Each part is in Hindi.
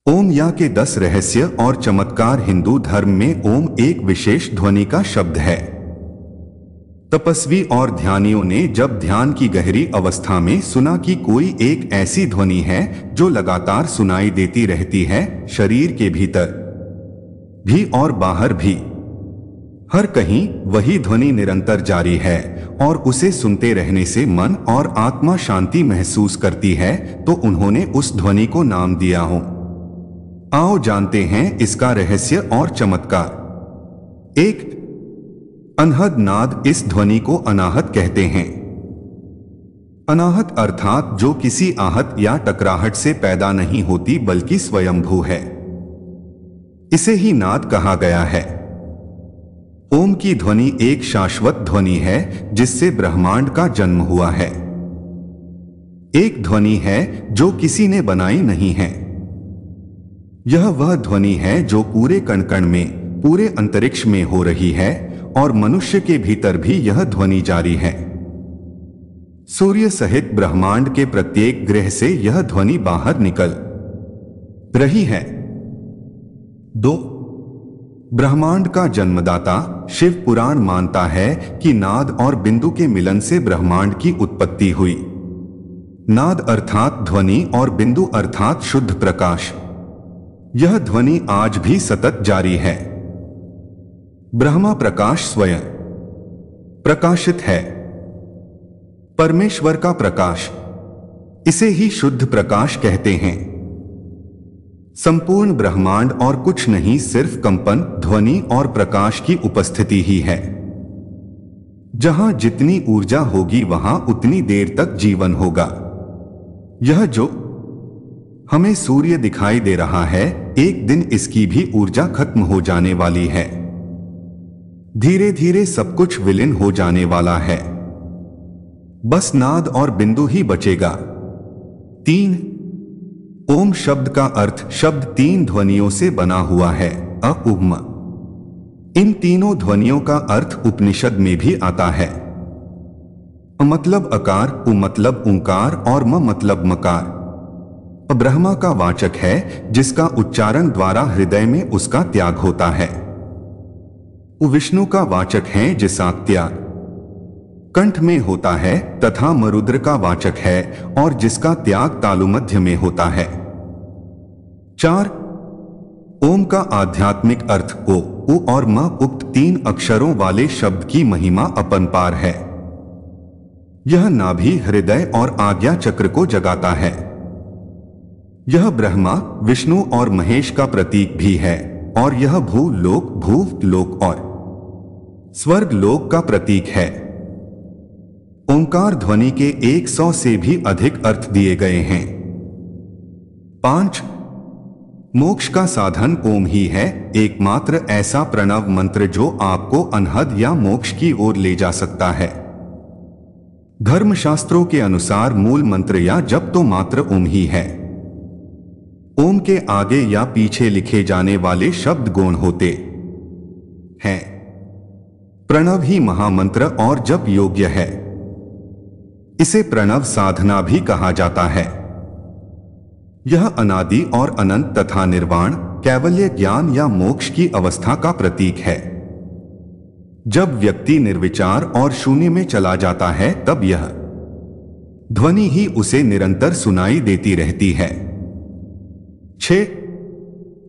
ओम या के 10 रहस्य और चमत्कार। हिंदू धर्म में ओम एक विशेष ध्वनि का शब्द है। तपस्वी और ध्यानियों ने जब ध्यान की गहरी अवस्था में सुना कि कोई एक ऐसी ध्वनि है जो लगातार सुनाई देती रहती है, शरीर के भीतर भी और बाहर भी, हर कहीं वही ध्वनि निरंतर जारी है और उसे सुनते रहने से मन और आत्मा शांति महसूस करती है, तो उन्होंने उस ध्वनि को नाम दिया हो। आओ जानते हैं इसका रहस्य और चमत्कार। एक, अनहद नाद। इस ध्वनि को अनाहत कहते हैं। अनाहत अर्थात जो किसी आहट या टकराहट से पैदा नहीं होती बल्कि स्वयंभू है, इसे ही नाद कहा गया है। ओम की ध्वनि एक शाश्वत ध्वनि है जिससे ब्रह्मांड का जन्म हुआ है। एक ध्वनि है जो किसी ने बनाई नहीं है। यह वह ध्वनि है जो पूरे कण कण में, पूरे अंतरिक्ष में हो रही है और मनुष्य के भीतर भी यह ध्वनि जारी है। सूर्य सहित ब्रह्मांड के प्रत्येक ग्रह से यह ध्वनि बाहर निकल रही है। 2, ब्रह्मांड का जन्मदाता। शिव पुराण मानता है कि नाद और बिंदु के मिलन से ब्रह्मांड की उत्पत्ति हुई। नाद अर्थात ध्वनि और बिंदु अर्थात शुद्ध प्रकाश। यह ध्वनि आज भी सतत जारी है। ब्रह्मा प्रकाश स्वयं प्रकाशित है, परमेश्वर का प्रकाश, इसे ही शुद्ध प्रकाश कहते हैं। संपूर्ण ब्रह्मांड और कुछ नहीं, सिर्फ कंपन, ध्वनि और प्रकाश की उपस्थिति ही है। जहां जितनी ऊर्जा होगी वहां उतनी देर तक जीवन होगा। यह जो हमें सूर्य दिखाई दे रहा है, एक दिन इसकी भी ऊर्जा खत्म हो जाने वाली है। धीरे धीरे सब कुछ विलीन हो जाने वाला है, बस नाद और बिंदु ही बचेगा। 3, ओम शब्द का अर्थ। शब्द 3 ध्वनियों से बना हुआ है, अ, उम। इन तीनों ध्वनियों का अर्थ उपनिषद में भी आता है। अ मतलब अकार, उ मतलब ओंकार और म मतलब मकार। ब्रह्मा का वाचक है जिसका उच्चारण द्वारा हृदय में उसका त्याग होता है। विष्णु का वाचक है जिसका त्याग कंठ में होता है, तथा मरुद्र का वाचक है और जिसका त्याग तालुमध्य में होता है। 4, ओम का आध्यात्मिक अर्थ ओ, उ और म। उक्त 3 अक्षरों वाले शब्द की महिमा अपरंपार है। यह नाभि, हृदय और आज्ञा चक्र को जगाता है। यह ब्रह्मा, विष्णु और महेश का प्रतीक भी है और यह भूलोक, भूलोक और स्वर्ग लोक का प्रतीक है। ओंकार ध्वनि के 100 से भी अधिक अर्थ दिए गए हैं। 5, मोक्ष का साधन ओम ही है, एकमात्र ऐसा प्रणव मंत्र जो आपको अनहद या मोक्ष की ओर ले जा सकता है। धर्मशास्त्रों के अनुसार मूल मंत्र या जप तो मात्र ओम ही है। ओम के आगे या पीछे लिखे जाने वाले शब्द गौण होते हैं। प्रणव ही महामंत्र और जप योग्य है। इसे प्रणव साधना भी कहा जाता है। यह अनादि और अनंत तथा निर्वाण, कैवल्य, ज्ञान या मोक्ष की अवस्था का प्रतीक है। जब व्यक्ति निर्विचार और शून्य में चला जाता है तब यह ध्वनि ही उसे निरंतर सुनाई देती रहती है। 6,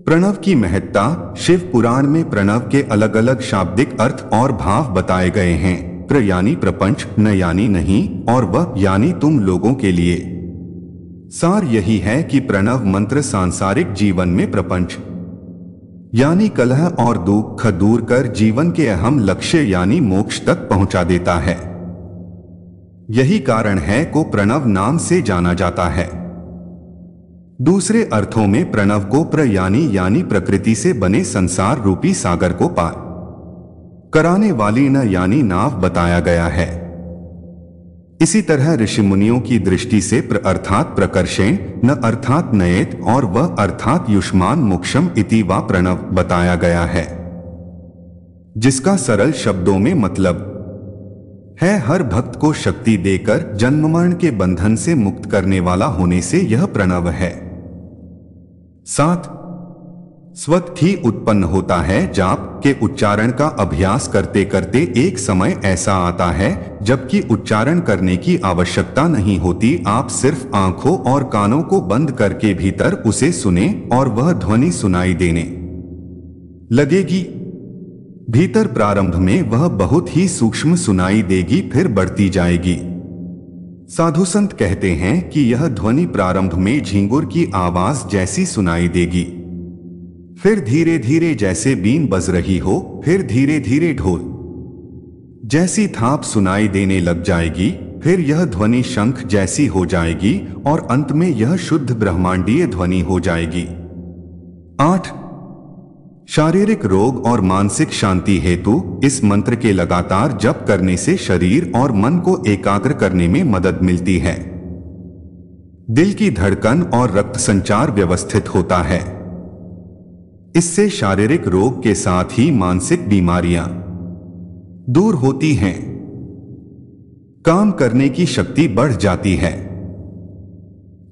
प्रणव की महत्ता। शिव पुराण में प्रणव के अलग अलग शाब्दिक अर्थ और भाव बताए गए हैं। प्र यानी प्रपंच, न यानी नहीं, और वह यानी तुम लोगों के लिए। सार यही है कि प्रणव मंत्र सांसारिक जीवन में प्रपंच यानी कलह और दुख दूर कर जीवन के अहम लक्ष्य यानी मोक्ष तक पहुंचा देता है। यही कारण है को प्रणव नाम से जाना जाता है। दूसरे अर्थों में प्रणव को प्र यानी प्रकृति से बने संसार रूपी सागर को पार कराने वाली न यानी नाव बताया गया है। इसी तरह ऋषि मुनियों की दृष्टि से प्र अर्थात प्रकर्षेण, न अर्थात नयेत और वह अर्थात युष्मान मोक्षम इति वा प्रणव बताया गया है, जिसका सरल शब्दों में मतलब है हर भक्त को शक्ति देकर जन्म मरण के बंधन से मुक्त करने वाला होने से यह प्रणव है। 7 स्वत ही उत्पन्न होता है। जाप के उच्चारण का अभ्यास करते करते एक समय ऐसा आता है जबकि उच्चारण करने की आवश्यकता नहीं होती। आप सिर्फ आंखों और कानों को बंद करके भीतर उसे सुने और वह ध्वनि सुनाई देने लगेगी। भीतर प्रारंभ में वह बहुत ही सूक्ष्म सुनाई देगी, फिर बढ़ती जाएगी। साधु संत कहते हैं कि यह ध्वनि प्रारंभ में झींगुर की आवाज जैसी सुनाई देगी, फिर धीरे धीरे जैसे बीन बज रही हो, फिर धीरे धीरे ढोल जैसी थाप सुनाई देने लग जाएगी, फिर यह ध्वनि शंख जैसी हो जाएगी और अंत में यह शुद्ध ब्रह्मांडीय ध्वनि हो जाएगी। 8 शारीरिक रोग और मानसिक शांति हेतु इस मंत्र के लगातार जप करने से शरीर और मन को एकाग्र करने में मदद मिलती है। दिल की धड़कन और रक्त संचार व्यवस्थित होता है। इससे शारीरिक रोग के साथ ही मानसिक बीमारियां दूर होती हैं। काम करने की शक्ति बढ़ जाती है।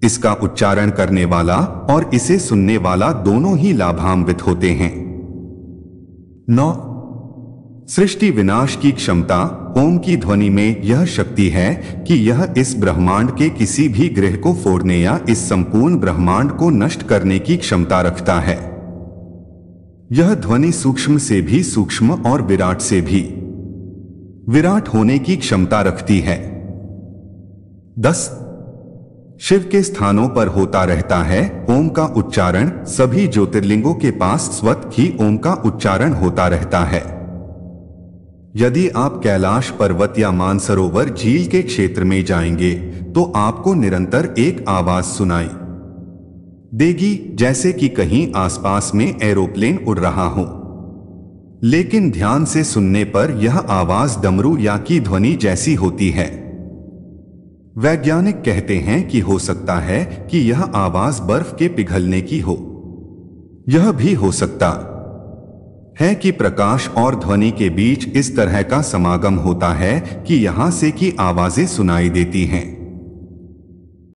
इसका उच्चारण करने वाला और इसे सुनने वाला दोनों ही लाभान्वित होते हैं। 9 सृष्टि विनाश की क्षमता। ओम की ध्वनि में यह शक्ति है कि यह इस ब्रह्मांड के किसी भी ग्रह को फोड़ने या इस संपूर्ण ब्रह्मांड को नष्ट करने की क्षमता रखता है। यह ध्वनि सूक्ष्म से भी सूक्ष्म और विराट से भी विराट होने की क्षमता रखती है। 10 शिव के स्थानों पर होता रहता है ओम का उच्चारण। सभी ज्योतिर्लिंगों के पास स्वत ही ओम का उच्चारण होता रहता है। यदि आप कैलाश पर्वत या मानसरोवर झील के क्षेत्र में जाएंगे तो आपको निरंतर एक आवाज सुनाई देगी, जैसे कि कहीं आसपास में एरोप्लेन उड़ रहा हो। लेकिन ध्यान से सुनने पर यह आवाज डमरू या की ध्वनि जैसी होती है। वैज्ञानिक कहते हैं कि हो सकता है कि यह आवाज बर्फ के पिघलने की हो। यह भी हो सकता है कि प्रकाश और ध्वनि के बीच इस तरह का समागम होता है कि यहां से की आवाजें सुनाई देती हैं।